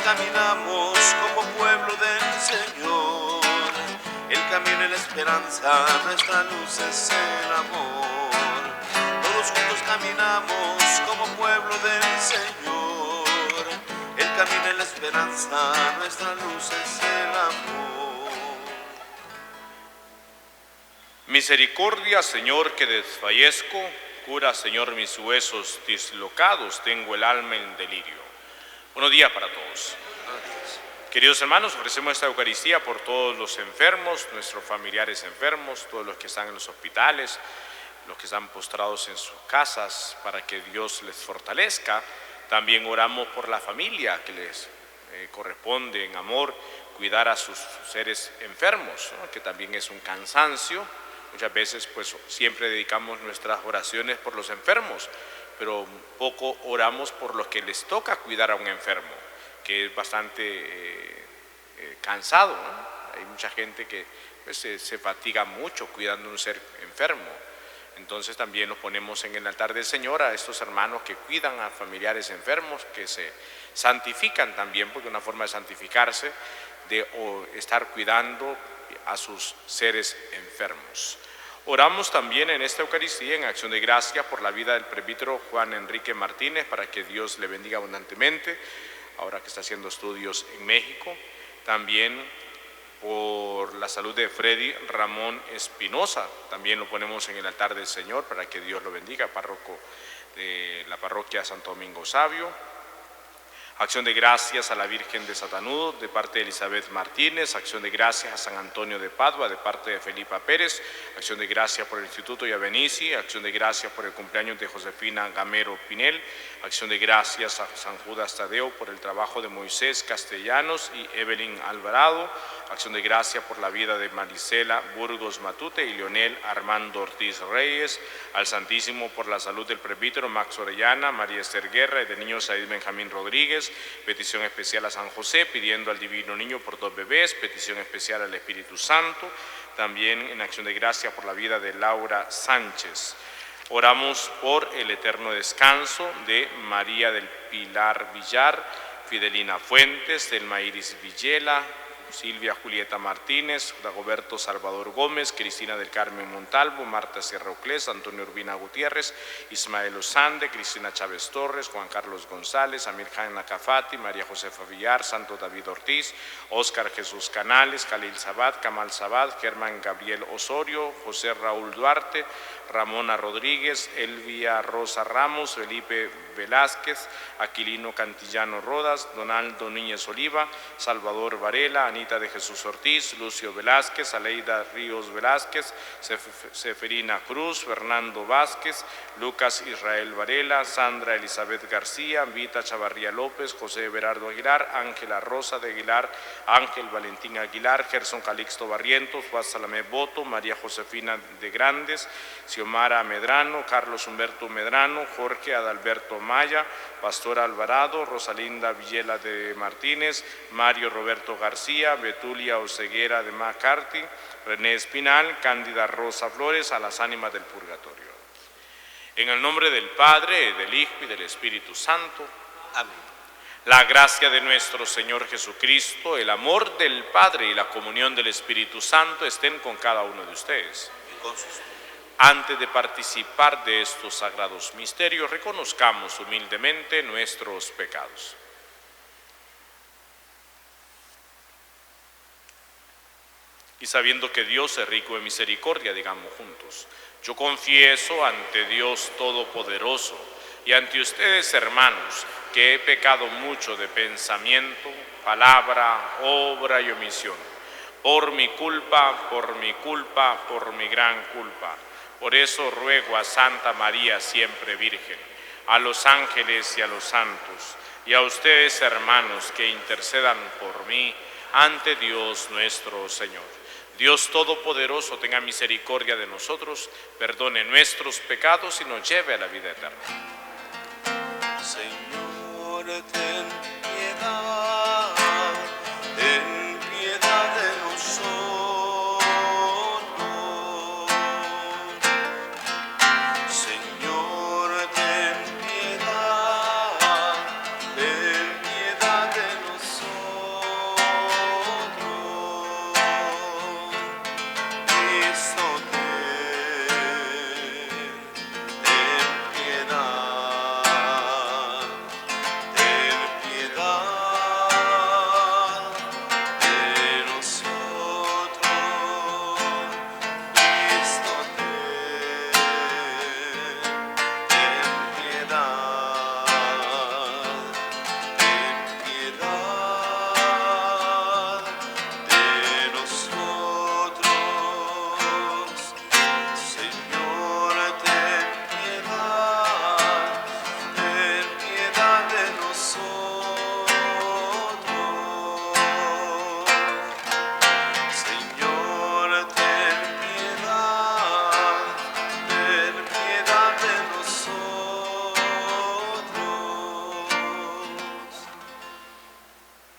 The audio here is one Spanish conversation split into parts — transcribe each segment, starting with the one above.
caminamos como pueblo del Señor. El camino y la esperanza, nuestra luz es el amor. Todos juntos caminamos como pueblo del Señor. El camino y la esperanza, nuestra luz es el amor. Misericordia, Señor, que desfallezco. Cura, Señor, mis huesos dislocados. Tengo el alma en delirio. Buenos días para todos. Queridos hermanos, ofrecemos esta Eucaristía por todos los enfermos, nuestros familiares enfermos, todos los que están en los hospitales, los que están postrados en sus casas, para que Dios les fortalezca. También oramos por la familia, que les corresponde en amor cuidar a sus seres enfermos, ¿no? Que también es un cansancio. Muchas veces pues siempre dedicamos nuestras oraciones por los enfermos, pero poco oramos por los que les toca cuidar a un enfermo, que es bastante cansado, ¿no? Hay mucha gente que pues, se fatiga mucho cuidando a un ser enfermo. Entonces también nos ponemos en el altar del Señor a estos hermanos que cuidan a familiares enfermos, que se santifican también, porque una forma de santificarse, de estar cuidando a sus seres enfermos. Oramos también en esta Eucaristía en acción de gracia por la vida del presbítero Juan Enrique Martínez, para que Dios le bendiga abundantemente, ahora que está haciendo estudios en México. También por la salud de Freddy Ramón Espinosa, también lo ponemos en el altar del Señor para que Dios lo bendiga, párroco de la parroquia Santo Domingo Sabio. Acción de gracias a la Virgen de Satanudo de parte de Elizabeth Martínez. Acción de gracias a San Antonio de Padua de parte de Felipa Pérez. Acción de gracias por el Instituto Iavenici. Acción de gracias por el cumpleaños de Josefina Gamero Pinel. Acción de gracias a San Judas Tadeo por el trabajo de Moisés Castellanos y Evelyn Alvarado. Acción de gracias por la vida de Marisela Burgos Matute y Leonel Armando Ortiz Reyes. Al Santísimo por la salud del presbítero Max Orellana, María Esther Guerra y del niño Said Benjamín Rodríguez. Petición especial a San José, pidiendo al Divino Niño por 2 bebés. Petición especial al Espíritu Santo. También en acción de gracia por la vida de Laura Sánchez. Oramos por el eterno descanso de María del Pilar Villar, Fidelina Fuentes, Delma Iris Villela, Silvia Julieta Martínez, Dagoberto Salvador Gómez, Cristina del Carmen Montalvo, Marta Sierra Oclés, Antonio Urbina Gutiérrez, Ismael Osande, Cristina Chávez Torres, Juan Carlos González, Amir Khan Nakafati, María Josefa Villar, Santo David Ortiz, Óscar Jesús Canales, Khalil Sabat, Kamal Sabat, Germán Gabriel Osorio, José Raúl Duarte, Ramona Rodríguez, Elvia Rosa Ramos, Felipe Velázquez, Aquilino Cantillano Rodas, Donaldo Núñez Oliva, Salvador Varela, Anita de Jesús Ortiz, Lucio Velázquez, Aleida Ríos Velázquez, Seferina Cruz, Fernando Vázquez, Lucas Israel Varela, Sandra Elizabeth García, Vita Chavarría López, José Berardo Aguilar, Ángela Rosa de Aguilar, Ángel Valentín Aguilar, Gerson Calixto Barrientos, Juan Salamé Boto, María Josefina de Grandes, Xiomara Medrano, Carlos Humberto Medrano, Jorge Adalberto Maya, Pastora Alvarado, Rosalinda Villela de Martínez, Mario Roberto García, Betulia Oseguera de McCarthy, René Espinal, Cándida Rosa Flores, a las ánimas del purgatorio. En el nombre del Padre, del Hijo y del Espíritu Santo. Amén. La gracia de nuestro Señor Jesucristo, el amor del Padre y la comunión del Espíritu Santo estén con cada uno de ustedes. Y con sus... Antes de participar de estos sagrados misterios, reconozcamos humildemente nuestros pecados. Y sabiendo que Dios es rico en misericordia, digamos juntos: yo confieso ante Dios Todopoderoso y ante ustedes, hermanos, que he pecado mucho de pensamiento, palabra, obra y omisión, por mi culpa, por mi gran culpa. Por eso ruego a Santa María, siempre Virgen, a los ángeles y a los santos, y a ustedes, hermanos, que intercedan por mí ante Dios nuestro Señor. Dios Todopoderoso tenga misericordia de nosotros, perdone nuestros pecados y nos lleve a la vida eterna. Señor, ten piedad, ten piedad de nosotros. Señor, ten piedad de nosotros.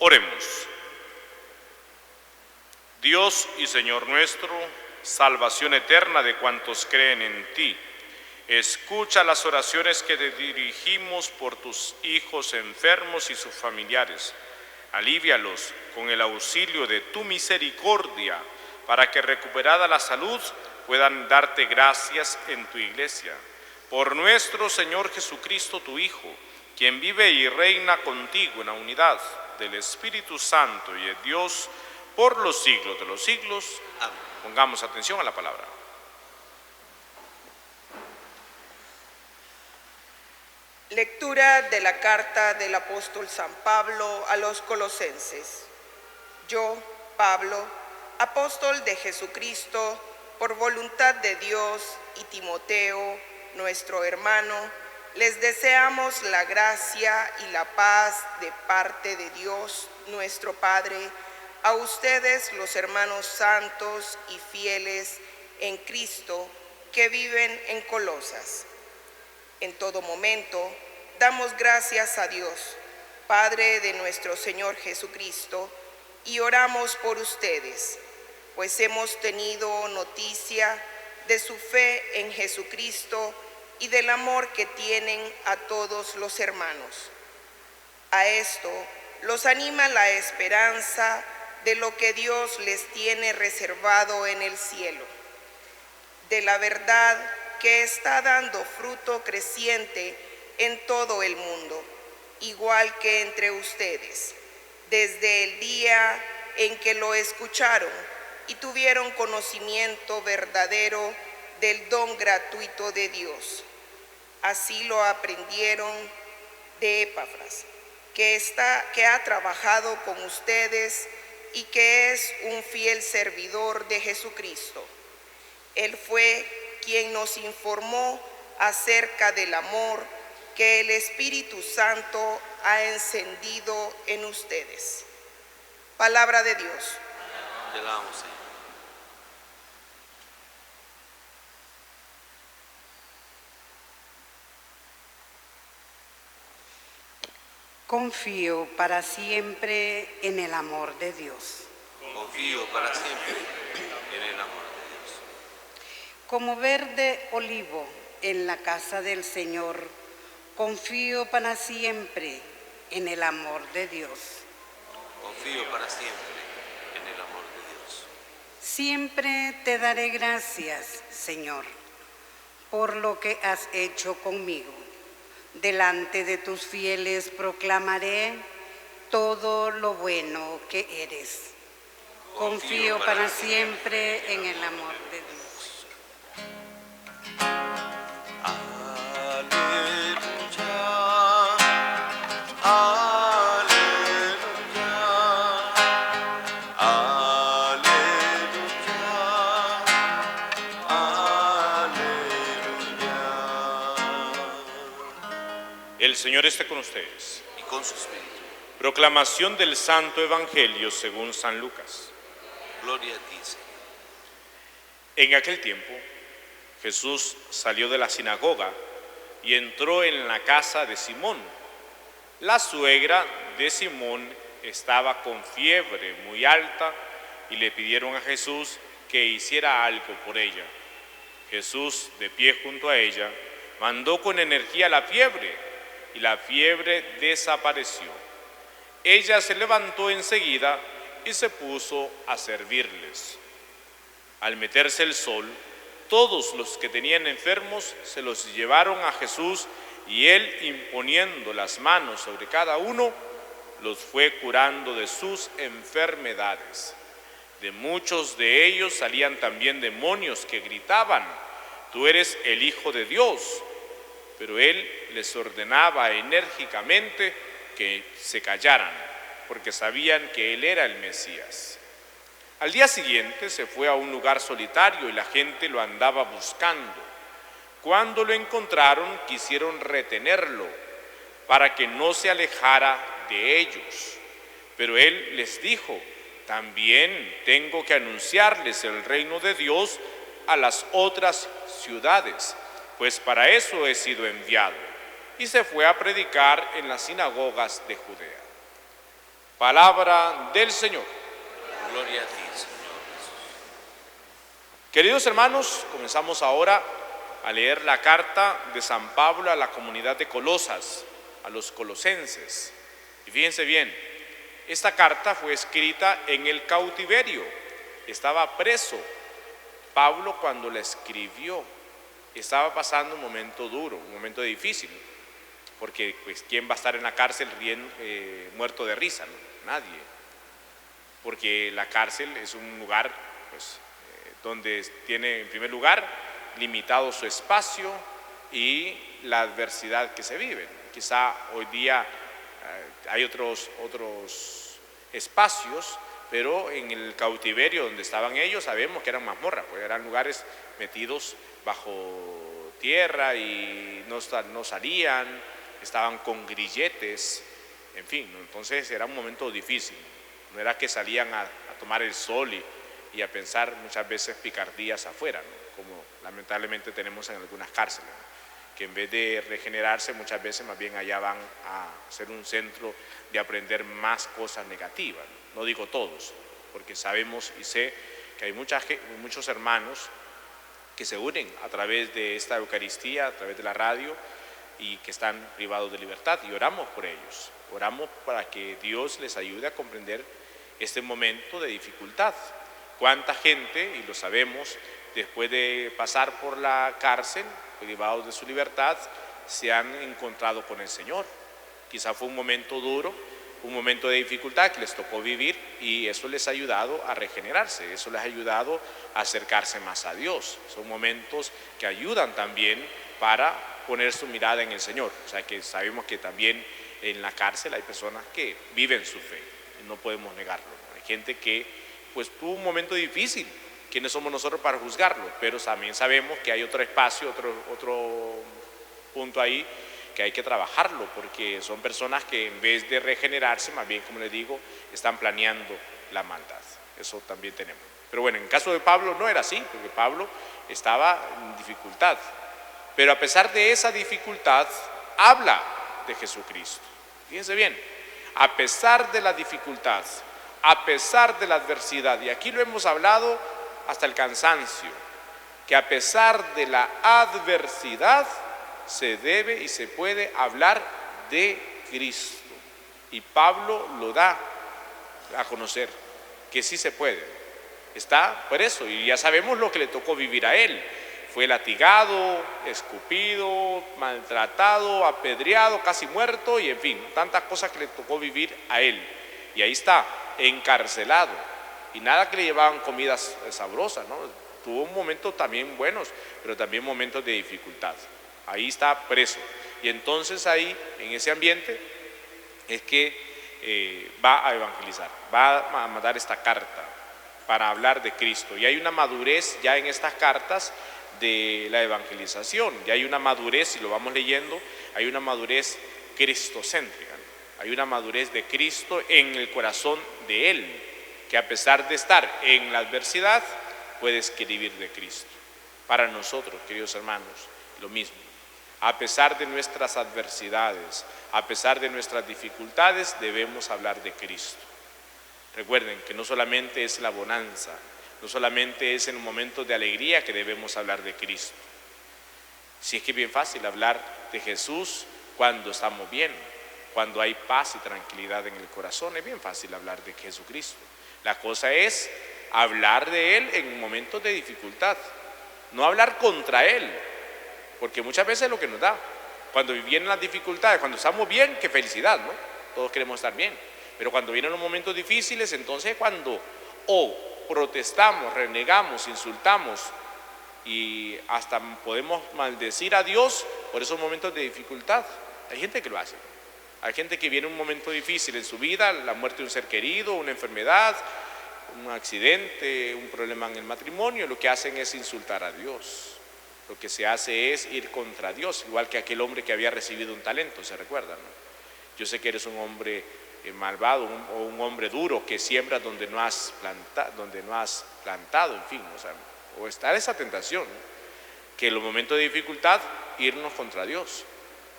Oremos. Dios y Señor nuestro, salvación eterna de cuantos creen en ti, escucha las oraciones que te dirigimos por tus hijos enfermos y sus familiares. Alívialos con el auxilio de tu misericordia, para que recuperada la salud puedan darte gracias en tu iglesia. Por nuestro Señor Jesucristo, tu Hijo, quien vive y reina contigo en la unidad del Espíritu Santo y de Dios por los siglos de los siglos. Amén. Pongamos atención a la palabra. Lectura de la carta del apóstol San Pablo a los Colosenses. Yo, Pablo, apóstol de Jesucristo, por voluntad de Dios, y Timoteo, nuestro hermano, les deseamos la gracia y la paz de parte de Dios, nuestro Padre, a ustedes, los hermanos santos y fieles en Cristo, que viven en Colosas. En todo momento, damos gracias a Dios, Padre de nuestro Señor Jesucristo, y oramos por ustedes, pues hemos tenido noticia de su fe en Jesucristo y del amor que tienen a todos los hermanos. A esto los anima la esperanza de lo que Dios les tiene reservado en el cielo, de la verdad que está dando fruto creciente en todo el mundo, igual que entre ustedes, desde el día en que lo escucharon y tuvieron conocimiento verdadero del don gratuito de Dios. Así lo aprendieron de Epafras, que ha trabajado con ustedes y que es un fiel servidor de Jesucristo. Él fue quien nos informó acerca del amor que el Espíritu Santo ha encendido en ustedes. Palabra de Dios. Te alabamos, Señor. Confío para siempre en el amor de Dios. Confío para siempre en el amor de Dios. Como verde olivo en la casa del Señor, confío para siempre en el amor de Dios. Confío para siempre en el amor de Dios. Siempre te daré gracias, Señor, por lo que has hecho conmigo. Delante de tus fieles proclamaré todo lo bueno que eres. Confío para siempre en el amor de Dios. Aleluya, aleluya, aleluya, aleluya. El Señor esté con ustedes. Y con su espíritu. Proclamación del Santo Evangelio según San Lucas. Gloria a ti, Señor. En aquel tiempo, Jesús salió de la sinagoga y entró en la casa de Simón. La suegra de Simón estaba con fiebre muy alta y le pidieron a Jesús que hiciera algo por ella. Jesús, de pie junto a ella, mandó con energía la fiebre y la fiebre desapareció. Ella se levantó enseguida y se puso a servirles. Al meterse el sol, todos los que tenían enfermos se los llevaron a Jesús y él, imponiendo las manos sobre cada uno, los fue curando de sus enfermedades. De muchos de ellos salían también demonios que gritaban: «Tú eres el Hijo de Dios». Pero él les ordenaba enérgicamente que se callaran, porque sabían que él era el Mesías. Al día siguiente se fue a un lugar solitario y la gente lo andaba buscando. Cuando lo encontraron, quisieron retenerlo para que no se alejara de ellos. Pero él les dijo: «También tengo que anunciarles el reino de Dios a las otras ciudades, pues para eso he sido enviado». Y se fue a predicar en las sinagogas de Judea. Palabra del Señor. Gloria a ti, Señor Jesús. Queridos hermanos, comenzamos ahora a leer la carta de San Pablo a la comunidad de Colosas, a los colosenses. Y fíjense bien, esta carta fue escrita en el cautiverio. Estaba preso Pablo cuando la escribió. Estaba pasando un momento duro, un momento difícil, porque pues, ¿quién va a estar en la cárcel muerto de risa? ¿No? Nadie. Porque la cárcel es un lugar pues, donde tiene en primer lugar limitado su espacio y la adversidad que se vive. Quizá hoy día hay otros espacios, pero en el cautiverio donde estaban ellos sabemos que eran mazmorras, pues eran lugares metidos bajo tierra y no salían, estaban con grilletes, en fin, ¿no? Entonces era un momento difícil, no era que salían a tomar el sol y a pensar muchas veces picardías afuera, ¿no? Como lamentablemente tenemos en algunas cárceles, ¿no? Que en vez de regenerarse muchas veces más bien allá van a ser un centro de aprender más cosas negativas, ¿no? No digo todos, porque sabemos y sé que hay muchos hermanos que se unen a través de esta Eucaristía, a través de la radio, y que están privados de libertad, y oramos por ellos, oramos para que Dios les ayude a comprender este momento de dificultad. Cuánta gente, y lo sabemos, después de pasar por la cárcel, privados de su libertad, se han encontrado con el Señor. Quizá fue un momento duro, un momento de dificultad que les tocó vivir, y eso les ha ayudado a regenerarse, eso les ha ayudado a acercarse más a Dios. Son momentos que ayudan también para poner su mirada en el Señor. O sea que sabemos que también en la cárcel hay personas que viven su fe, y no podemos negarlo. Hay gente que pues tuvo un momento difícil. ¿Quiénes somos nosotros para juzgarlo? Pero también sabemos que hay otro espacio, otro punto ahí que hay que trabajarlo, porque son personas que en vez de regenerarse, más bien, como les digo, están planeando la maldad. Eso también tenemos. Pero bueno, en el caso de Pablo no era así, porque Pablo estaba en dificultad. Pero a pesar de esa dificultad, habla de Jesucristo. Fíjense bien, a pesar de la dificultad, a pesar de la adversidad, y aquí lo hemos hablado hasta el cansancio, que a pesar de la adversidad se debe y se puede hablar de Cristo. Y Pablo lo da a conocer, que sí se puede. Está preso y ya sabemos lo que le tocó vivir a él. Fue latigado, escupido, maltratado, apedreado, casi muerto, y en fin, tantas cosas que le tocó vivir a él. Y ahí está, encarcelado. Y nada que le llevaban comidas sabrosas, ¿no? Tuvo momentos también buenos, pero también momentos de dificultad. Ahí está preso. Y entonces ahí, en ese ambiente, es que va a evangelizar, va a mandar esta carta para hablar de Cristo. Y hay una madurez ya en estas cartas de la evangelización. Ya hay una madurez, si lo vamos leyendo, hay una madurez cristocéntrica, ¿no? Hay una madurez de Cristo en el corazón de Él, que a pesar de estar en la adversidad, puede escribir de Cristo. Para nosotros, queridos hermanos, lo mismo. A pesar de nuestras adversidades, a pesar de nuestras dificultades, debemos hablar de Cristo. Recuerden que no solamente es la bonanza, no solamente es en momentos de alegría que debemos hablar de Cristo. Si es que es bien fácil hablar de Jesús cuando estamos bien, cuando hay paz y tranquilidad en el corazón, es bien fácil hablar de Jesucristo. La cosa es hablar de Él en momentos de dificultad, no hablar contra Él, porque muchas veces es lo que nos da. Cuando vienen las dificultades, cuando estamos bien, qué felicidad, ¿no? Todos queremos estar bien, pero cuando vienen los momentos difíciles, entonces cuando protestamos, renegamos, insultamos y hasta podemos maldecir a Dios por esos momentos de dificultad. Hay gente que lo hace. Hay gente que viene un momento difícil en su vida, la muerte de un ser querido, una enfermedad, un accidente, un problema en el matrimonio, lo que hacen es insultar a Dios. Lo que se hace es ir contra Dios, igual que aquel hombre que había recibido un talento, ¿se recuerdan? ¿No? Yo sé que eres un hombre malvado o un hombre duro que siembra donde no has plantado, en fin, o está esa tentación, ¿no? Que en los momentos de dificultad irnos contra Dios,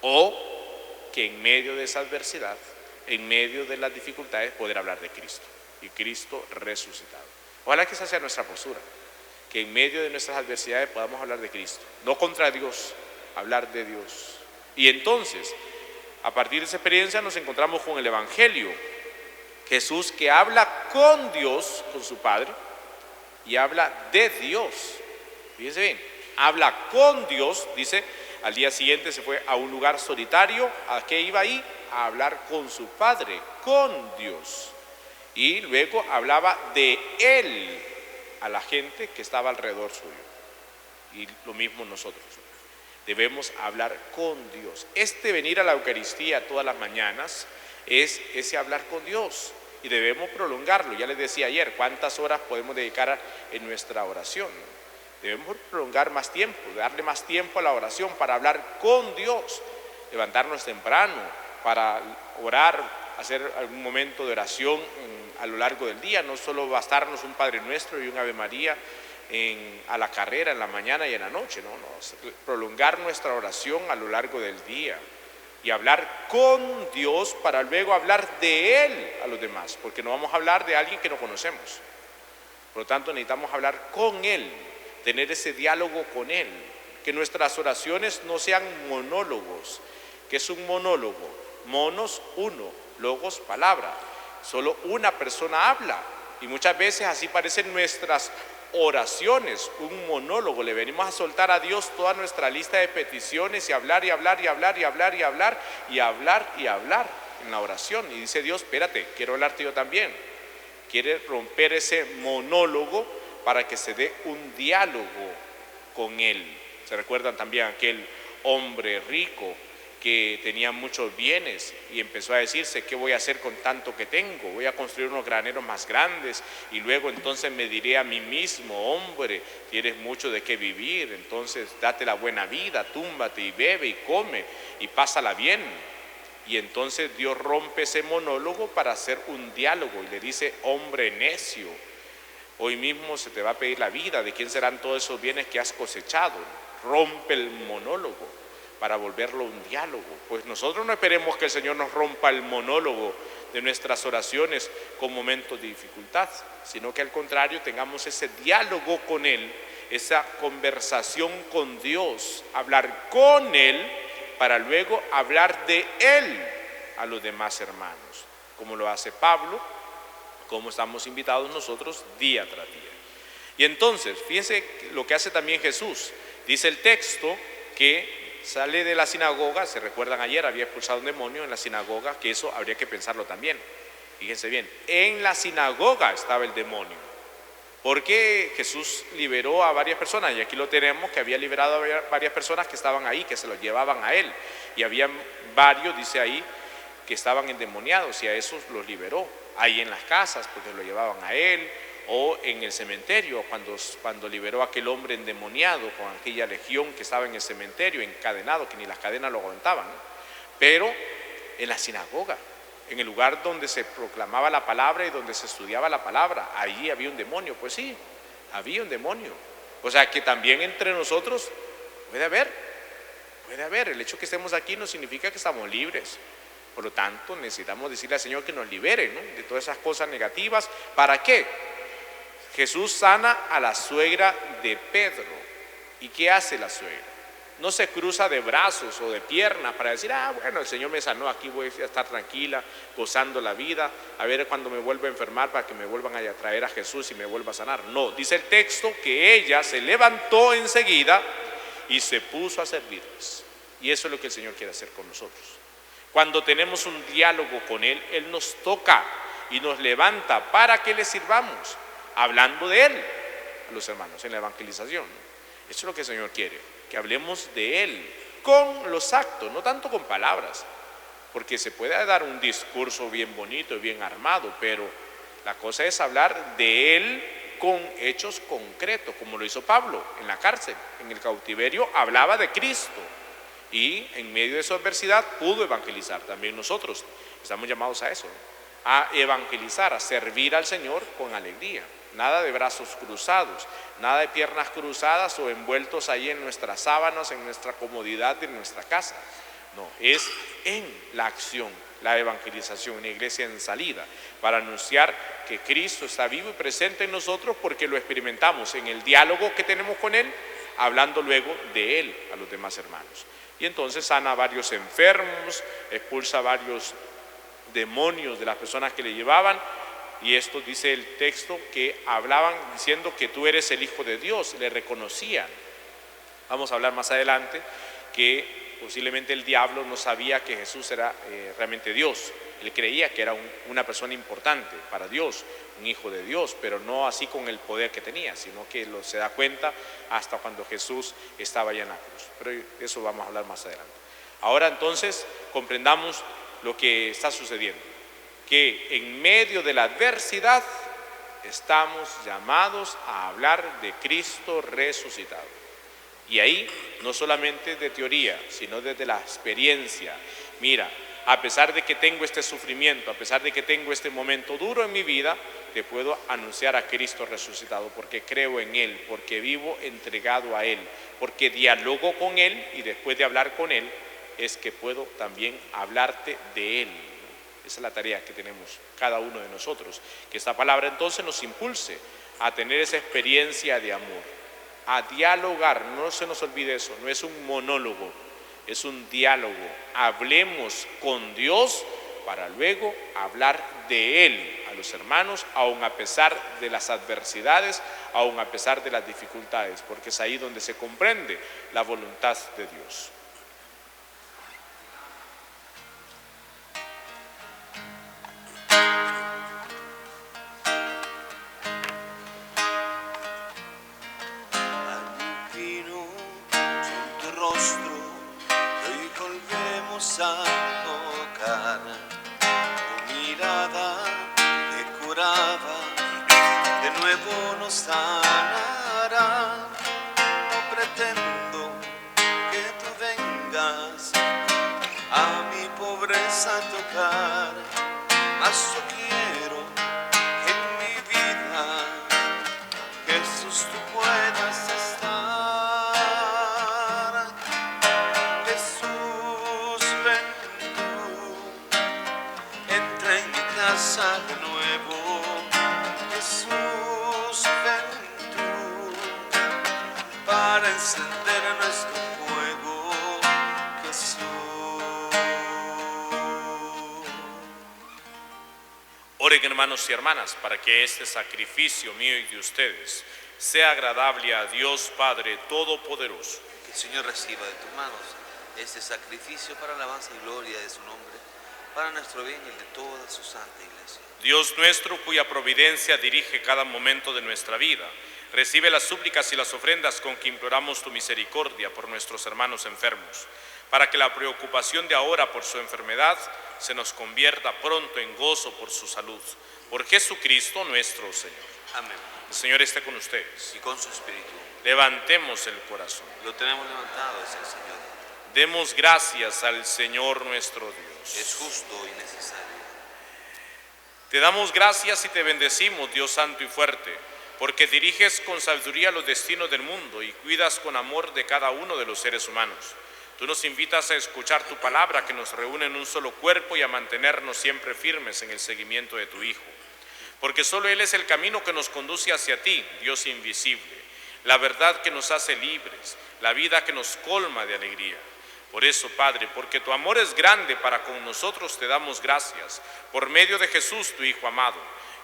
o que en medio de esa adversidad en medio de las dificultades, poder hablar de Cristo y Cristo resucitado. Ojalá que esa sea nuestra postura, que en medio de nuestras adversidades podamos hablar de Cristo, no contra Dios, hablar de Dios. Y entonces, a partir de esa experiencia nos encontramos con el Evangelio, Jesús que habla con Dios, con su Padre, y habla de Dios. Fíjense bien, habla con Dios, dice, al día siguiente se fue a un lugar solitario. ¿A qué iba ahí? A hablar con su Padre, con Dios. Y luego hablaba de Él a la gente que estaba alrededor suyo. Y lo mismo nosotros. Debemos hablar con Dios. Venir a la Eucaristía todas las mañanas es ese hablar con Dios. Y debemos prolongarlo. Ya les decía ayer, ¿cuántas horas podemos dedicar en nuestra oración? Debemos prolongar más tiempo, darle más tiempo a la oración para hablar con Dios. Levantarnos temprano para orar, hacer algún momento de oración a lo largo del día. No solo bastarnos un Padre Nuestro y un Ave María a la carrera en la mañana y en la noche. No, prolongar nuestra oración a lo largo del día. Y hablar con Dios para luego hablar de Él a los demás, porque no vamos a hablar de alguien que no conocemos. Por lo tanto, necesitamos hablar con Él, tener ese diálogo con Él, que nuestras oraciones no sean monólogos. ¿Qué es un monólogo? Monos, uno, logos, palabra. Solo una persona habla, y muchas veces así parecen nuestras oraciones, un monólogo. Le venimos a soltar a Dios toda nuestra lista de peticiones y hablar y hablar y hablar y hablar y hablar y hablar y hablar en la oración. Y dice Dios, espérate, quiero hablarte yo también. Quiere romper ese monólogo para que se dé un diálogo con Él. ¿Se recuerdan también aquel hombre rico que tenía muchos bienes y empezó a decirse, ¿qué voy a hacer con tanto que tengo? Voy a construir unos graneros más grandes y luego entonces me diré a mí mismo, hombre, tienes mucho de qué vivir, entonces date la buena vida, túmbate y bebe y come y pásala bien. Y entonces Dios rompe ese monólogo para hacer un diálogo y le dice, hombre necio, hoy mismo se te va a pedir la vida, ¿de quién serán todos esos bienes que has cosechado? Rompe el monólogo para volverlo un diálogo. Pues nosotros no esperemos que el Señor nos rompa el monólogo de nuestras oraciones con momentos de dificultad, sino que al contrario tengamos ese diálogo con Él, esa conversación con Dios, hablar con Él para luego hablar de Él a los demás hermanos, como lo hace Pablo, como estamos invitados nosotros día tras día. Y entonces, fíjense lo que hace también Jesús. Dice el texto que sale de la sinagoga, se recuerdan ayer, había expulsado un demonio en la sinagoga, que eso habría que pensarlo también. Fíjense bien, en la sinagoga estaba el demonio. Porque Jesús liberó a varias personas, y aquí lo tenemos, que había liberado a varias personas que estaban ahí, que se los llevaban a Él. Y había varios, dice ahí, que estaban endemoniados, y a esos los liberó. Ahí en las casas, porque lo llevaban a Él, o en el cementerio, cuando liberó a aquel hombre endemoniado con aquella legión que estaba en el cementerio, encadenado, que ni las cadenas lo aguantaban, ¿no? Pero en la sinagoga, en el lugar donde se proclamaba la palabra y donde se estudiaba la palabra, allí había un demonio. Pues sí, había un demonio. O sea que también entre nosotros puede haber. El hecho que estemos aquí no significa que estamos libres. Por lo tanto, necesitamos decirle al Señor que nos libere, ¿no?, de todas esas cosas negativas. ¿Para qué? Jesús sana a la suegra de Pedro. ¿Y qué hace la suegra? No se cruza de brazos o de piernas para decir, bueno, el Señor me sanó, aquí voy a estar tranquila, gozando la vida, a ver cuando me vuelva a enfermar para que me vuelvan a traer a Jesús y me vuelva a sanar. No, dice el texto que ella se levantó enseguida y se puso a servirles. Y eso es lo que el Señor quiere hacer con nosotros. Cuando tenemos un diálogo con Él, Él nos toca y nos levanta para que le sirvamos, hablando de Él a los hermanos en la evangelización. Eso es lo que el Señor quiere, que hablemos de Él con los actos, no tanto con palabras, porque se puede dar un discurso bien bonito y bien armado, pero la cosa es hablar de Él con hechos concretos, como lo hizo Pablo en la cárcel, en el cautiverio hablaba de Cristo y en medio de su adversidad pudo evangelizar. También nosotros estamos llamados a eso, a evangelizar, a servir al Señor con alegría. Nada de brazos cruzados, nada de piernas cruzadas o envueltos ahí en nuestras sábanas, en nuestra comodidad de nuestra casa. No, es en la acción, la evangelización, una iglesia en salida, para anunciar que Cristo está vivo y presente en nosotros porque lo experimentamos en el diálogo que tenemos con Él, hablando luego de Él a los demás hermanos. Y entonces sana a varios enfermos, expulsa a varios demonios de las personas que le llevaban, y esto dice el texto que hablaban diciendo que tú eres el Hijo de Dios, le reconocían. Vamos a hablar más adelante que posiblemente el diablo no sabía que Jesús era realmente Dios. Él creía que era una persona importante para Dios, un hijo de Dios, pero no así con el poder que tenía, sino que se da cuenta hasta cuando Jesús estaba allá en la cruz. Pero de eso vamos a hablar más adelante. Ahora entonces comprendamos lo que está sucediendo, que en medio de la adversidad estamos llamados a hablar de Cristo resucitado. Y ahí no solamente de teoría, sino desde la experiencia. Mira, a pesar de que tengo este sufrimiento, a pesar de que tengo este momento duro en mi vida, te puedo anunciar a Cristo resucitado, porque creo en Él, porque vivo entregado a Él, porque dialogo con Él, y después de hablar con Él, es que puedo también hablarte de Él. Esa es la tarea que tenemos cada uno de nosotros, que esta palabra entonces nos impulse a tener esa experiencia de amor, a dialogar. No se nos olvide eso, no es un monólogo, es un diálogo. Hablemos con Dios para luego hablar de Él a los hermanos, aun a pesar de las adversidades, aun a pesar de las dificultades, porque es ahí donde se comprende la voluntad de Dios. A tocar tu mirada que curaba, de nuevo nos sanará. No pretendo que tú vengas a mi pobreza a tocar, mas yo quiero que en mi vida, Jesús, tú puedas estar. De nuevo, Jesús, ven tú para encender nuestro fuego, Jesús. Oren, hermanos y hermanas, para que este sacrificio mío y de ustedes sea agradable a Dios Padre Todopoderoso. Que el Señor reciba de tus manos este sacrificio para alabanza y gloria de su nombre, para nuestro bien y el de toda su santa iglesia. Dios nuestro, cuya providencia dirige cada momento de nuestra vida, recibe las súplicas y las ofrendas con que imploramos tu misericordia por nuestros hermanos enfermos, para que la preocupación de ahora por su enfermedad se nos convierta pronto en gozo por su salud. Por Jesucristo nuestro Señor. Amén. El Señor esté con ustedes. Y con su espíritu. Levantemos el corazón. Lo tenemos levantado hacia el Señor. Demos gracias al Señor nuestro Dios. Es justo y necesario. Te damos gracias y te bendecimos, Dios santo y fuerte, porque diriges con sabiduría los destinos del mundo y cuidas con amor de cada uno de los seres humanos. Tú nos invitas a escuchar tu palabra que nos reúne en un solo cuerpo y a mantenernos siempre firmes en el seguimiento de tu Hijo. Porque solo Él es el camino que nos conduce hacia ti, Dios invisible, la verdad que nos hace libres, la vida que nos colma de alegría. Por eso, Padre, porque tu amor es grande para con nosotros, te damos gracias, por medio de Jesús, tu Hijo amado,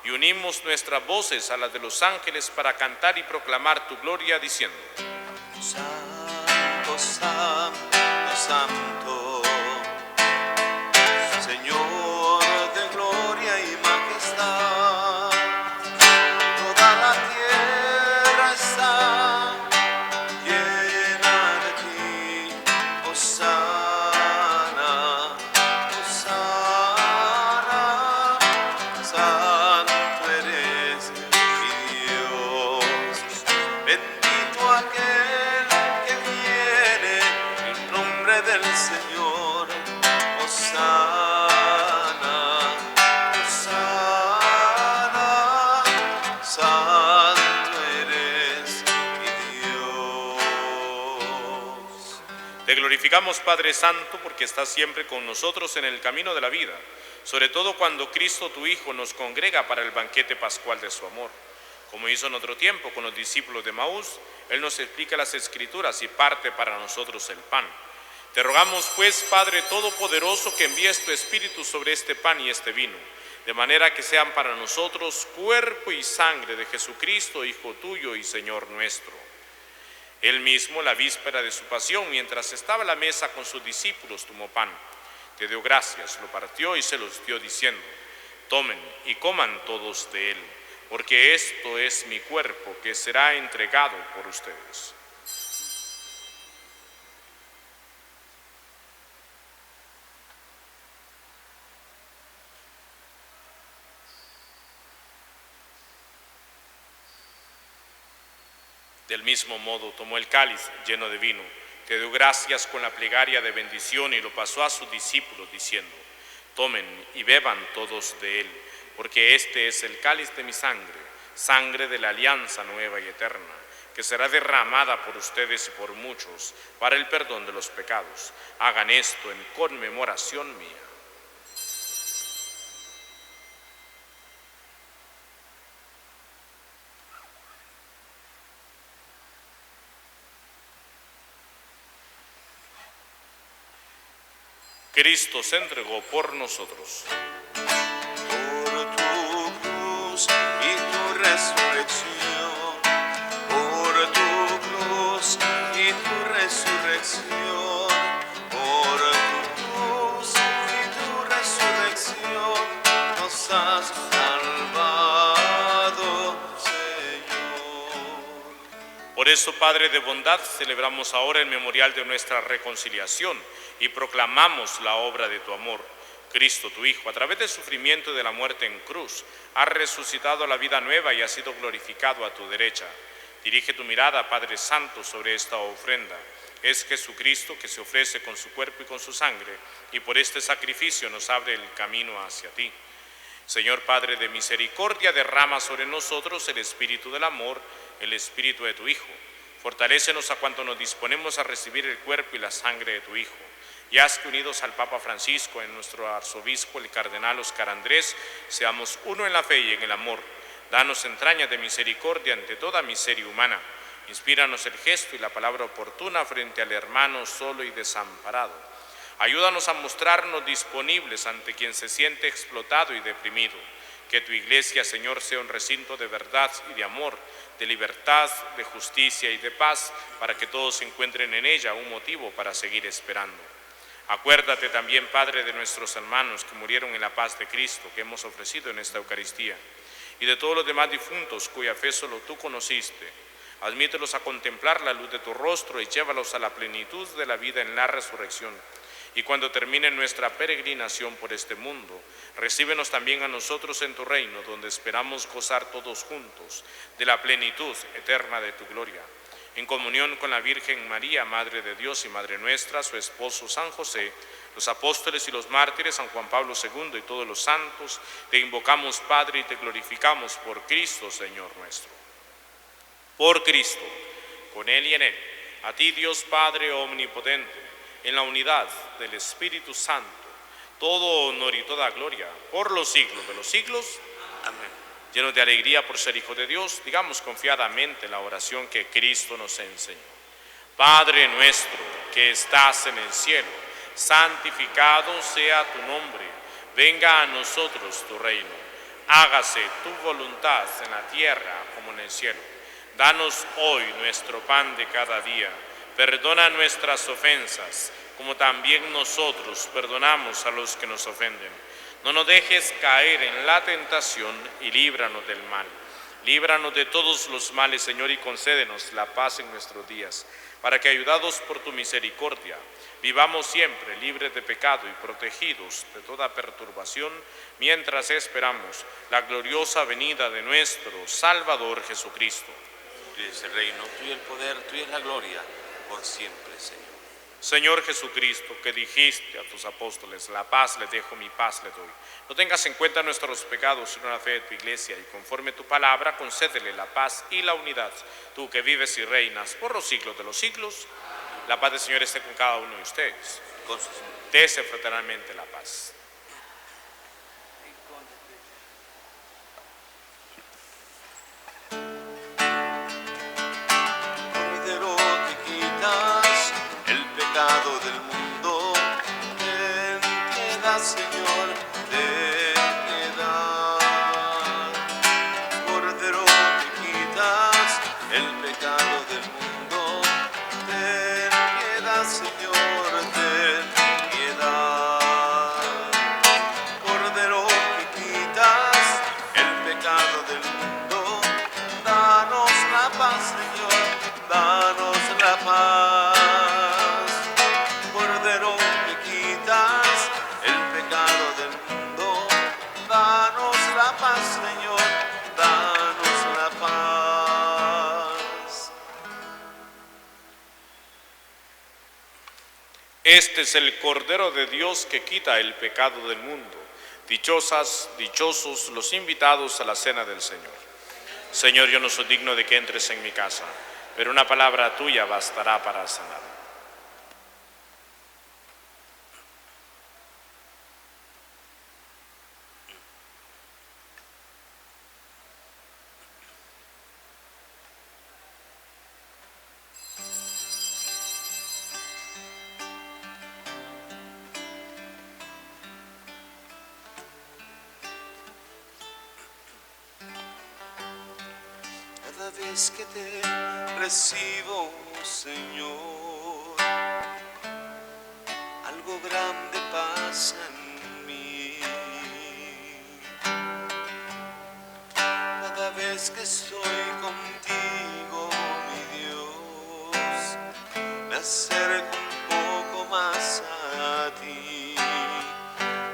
y unimos nuestras voces a las de los ángeles para cantar y proclamar tu gloria, diciendo: Santo, santo, santo, Señor de gloria y majestad, toda la tierra está llena de ti, Hosana, Hosana, santo eres mi Dios, bendito aquel que viene en nombre del Señor. glorificamos, Padre Santo, porque estás siempre con nosotros en el camino de la vida, sobre todo cuando Cristo, tu Hijo, nos congrega para el banquete pascual de su amor. Como hizo en otro tiempo con los discípulos de Maús, Él nos explica las Escrituras y parte para nosotros el pan. Te rogamos, pues, Padre Todopoderoso, que envíes tu Espíritu sobre este pan y este vino, de manera que sean para nosotros cuerpo y sangre de Jesucristo, Hijo tuyo y Señor nuestro. Él mismo, la víspera de su pasión, mientras estaba a la mesa con sus discípulos, tomó pan, te dio gracias, lo partió y se los dio diciendo: tomen y coman todos de él, porque esto es mi cuerpo que será entregado por ustedes. Del mismo modo tomó el cáliz lleno de vino, te dio gracias con la plegaria de bendición y lo pasó a sus discípulos diciendo: tomen y beban todos de él, porque este es el cáliz de mi sangre, sangre de la alianza nueva y eterna, que será derramada por ustedes y por muchos para el perdón de los pecados. Hagan esto en conmemoración mía. Cristo se entregó por nosotros. Por tu cruz y tu resurrección, por tu cruz y tu resurrección, por tu cruz y tu resurrección, nos has salvado, Señor. Por eso, Padre de bondad, celebramos ahora el memorial de nuestra reconciliación y proclamamos la obra de tu amor. Cristo, tu Hijo, a través del sufrimiento y de la muerte en cruz, ha resucitado a la vida nueva y ha sido glorificado a tu derecha. Dirige tu mirada, Padre Santo, sobre esta ofrenda. Es Jesucristo que se ofrece con su cuerpo y con su sangre, y por este sacrificio nos abre el camino hacia ti. Señor Padre de misericordia, derrama sobre nosotros el espíritu del amor, el espíritu de tu Hijo. Fortalécenos a cuanto nos disponemos a recibir el cuerpo y la sangre de tu Hijo. Y haz que, unidos al Papa Francisco, en nuestro arzobispo, el cardenal Óscar Andrés, seamos uno en la fe y en el amor. Danos entrañas de misericordia ante toda miseria humana. Inspíranos el gesto y la palabra oportuna frente al hermano solo y desamparado. Ayúdanos a mostrarnos disponibles ante quien se siente explotado y deprimido. Que tu iglesia, Señor, sea un recinto de verdad y de amor, de libertad, de justicia y de paz, para que todos encuentren en ella un motivo para seguir esperando. Acuérdate también, Padre, de nuestros hermanos que murieron en la paz de Cristo, que hemos ofrecido en esta Eucaristía, y de todos los demás difuntos cuya fe solo tú conociste. Admítelos a contemplar la luz de tu rostro y llévalos a la plenitud de la vida en la resurrección. Y cuando termine nuestra peregrinación por este mundo, recíbenos también a nosotros en tu reino, donde esperamos gozar todos juntos de la plenitud eterna de tu gloria. En comunión con la Virgen María, Madre de Dios y Madre nuestra, su esposo San José, los apóstoles y los mártires, San Juan Pablo II y todos los santos, te invocamos, Padre, y te glorificamos por Cristo, Señor nuestro. Por Cristo, con Él y en Él, a ti, Dios Padre omnipotente, en la unidad del Espíritu Santo, todo honor y toda gloria, por los siglos de los siglos. Amén. Llenos de alegría por ser hijos de Dios, digamos confiadamente la oración que Cristo nos enseñó. Padre nuestro que estás en el cielo, santificado sea tu nombre. Venga a nosotros tu reino. Hágase tu voluntad en la tierra como en el cielo. Danos hoy nuestro pan de cada día. Perdona nuestras ofensas, como también nosotros perdonamos a los que nos ofenden. No nos dejes caer en la tentación y líbranos del mal. Líbranos de todos los males, Señor, y concédenos la paz en nuestros días, para que, ayudados por tu misericordia, vivamos siempre libres de pecado y protegidos de toda perturbación, mientras esperamos la gloriosa venida de nuestro Salvador Jesucristo. Tuyo es el reino, tuyo el poder, tuya es la gloria, por siempre, Señor. Señor Jesucristo, que dijiste a tus apóstoles: la paz les dejo, mi paz les doy. No tengas en cuenta nuestros pecados, sino la fe de tu iglesia, y conforme tu palabra, concédele la paz y la unidad. Tú que vives y reinas por los siglos de los siglos. La paz del Señor esté con cada uno de ustedes. Con sus... Dese fraternalmente la paz. Cordero que quitas el pecado del mundo, ten piedad, Señor, ten piedad. Cordero que quitas el pecado del mundo, ten piedad, Señor, ten piedad. Cordero que quitas el pecado del mundo, danos la paz, Señor, danos la paz. Cordero que quitas el pecado del mundo, danos la paz, Señor, danos la paz. Este es el Cordero de Dios que quita el pecado del mundo. Dichosas, dichosos los invitados a la cena del Señor. Señor, yo no soy digno de que entres en mi casa, pero una palabra tuya bastará para sanar. Cada vez que te recibo, Señor, algo grande pasa en mí. Cada vez que estoy contigo, mi Dios, me acerco un poco más a ti,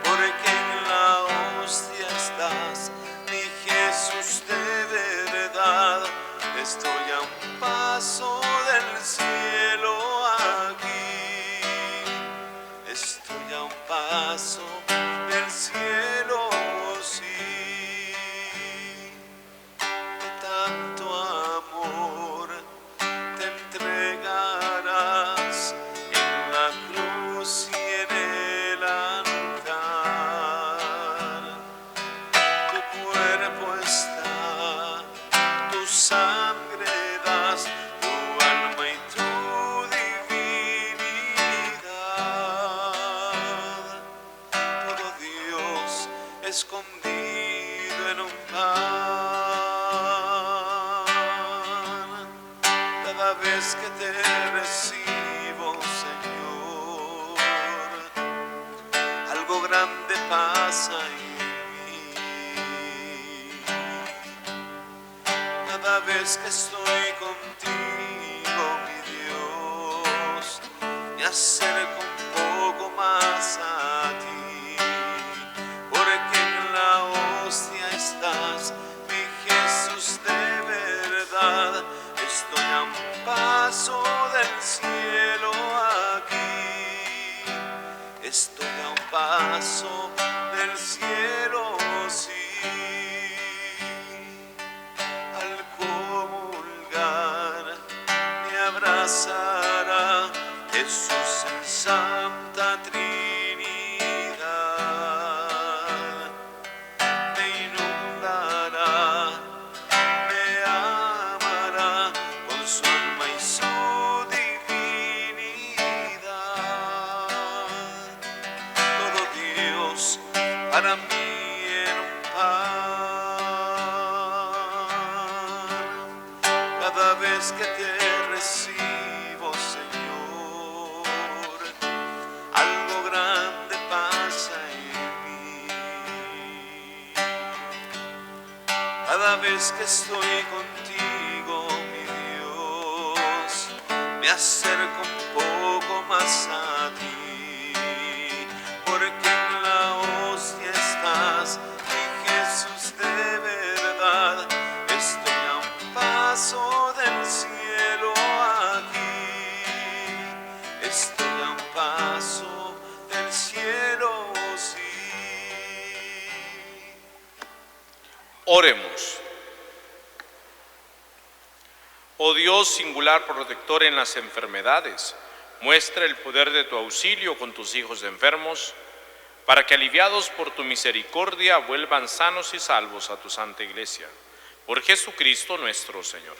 porque en la hostia estás, mi Jesús de verdad. Estoy a un paso del cielo aquí, estoy a un paso del cielo, sí. De tanto amor te entregarás en la cruz y en el altar. Tu cuerpo está, tu sangre das, tu alma y tu divinidad. Todo Dios escondido en un pan. Cada vez que te recibo, Señor, algo grande pasa en mí. Cada vez que estoy contigo, mi Dios, me acerco un poco más a ti, porque en la hostia estás, mi Jesús de verdad. Estoy a un paso del cielo aquí, estoy a un paso del cielo, sí. Al comulgar me abrazará Jesús en Santa Trinidad. Me inundará, me amará con su alma y su divinidad. Todo Dios para mí en un pan. Cada vez que te recibo, Señor, algo grande pasa en mí. Cada vez que estoy contigo, mi Dios, me acerco un poco más a ti, porque en la hostia estás, mi Jesús de verdad. Estoy a un paso del cielo aquí, estoy a un paso del cielo, sí. Oremos. Oh Dios singular protector en las enfermedades, Muestra el poder de tu auxilio con tus hijos enfermos, para que aliviados por tu misericordia vuelvan sanos y salvos a tu santa iglesia. Por Jesucristo nuestro Señor.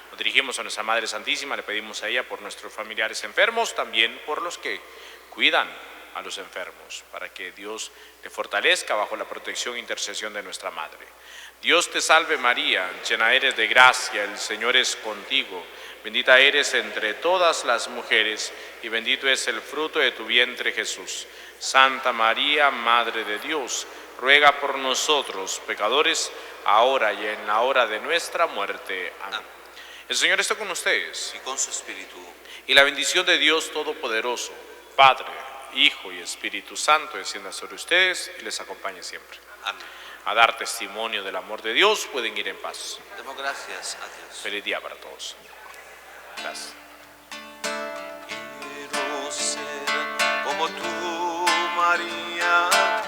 Nos dirigimos a nuestra Madre Santísima, le pedimos a ella por nuestros familiares enfermos, también por los que cuidan a los enfermos, para que Dios le fortalezca bajo la protección e intercesión de nuestra Madre. Dios te salve María, llena eres de gracia, el Señor es contigo. Bendita eres entre todas las mujeres, y bendito es el fruto de tu vientre Jesús. Santa María, Madre de Dios, ruega por nosotros, pecadores, ahora y en la hora de nuestra muerte. Amén. El Señor está con ustedes. Y con su espíritu. Y la bendición de Dios Todopoderoso, Padre, Hijo y Espíritu Santo, descienda sobre ustedes y les acompañe siempre. Amén. A dar testimonio del amor de Dios, pueden ir en paz. Demos gracias a Dios. Feliz día para todos. Gracias. Quiero ser como tú, María.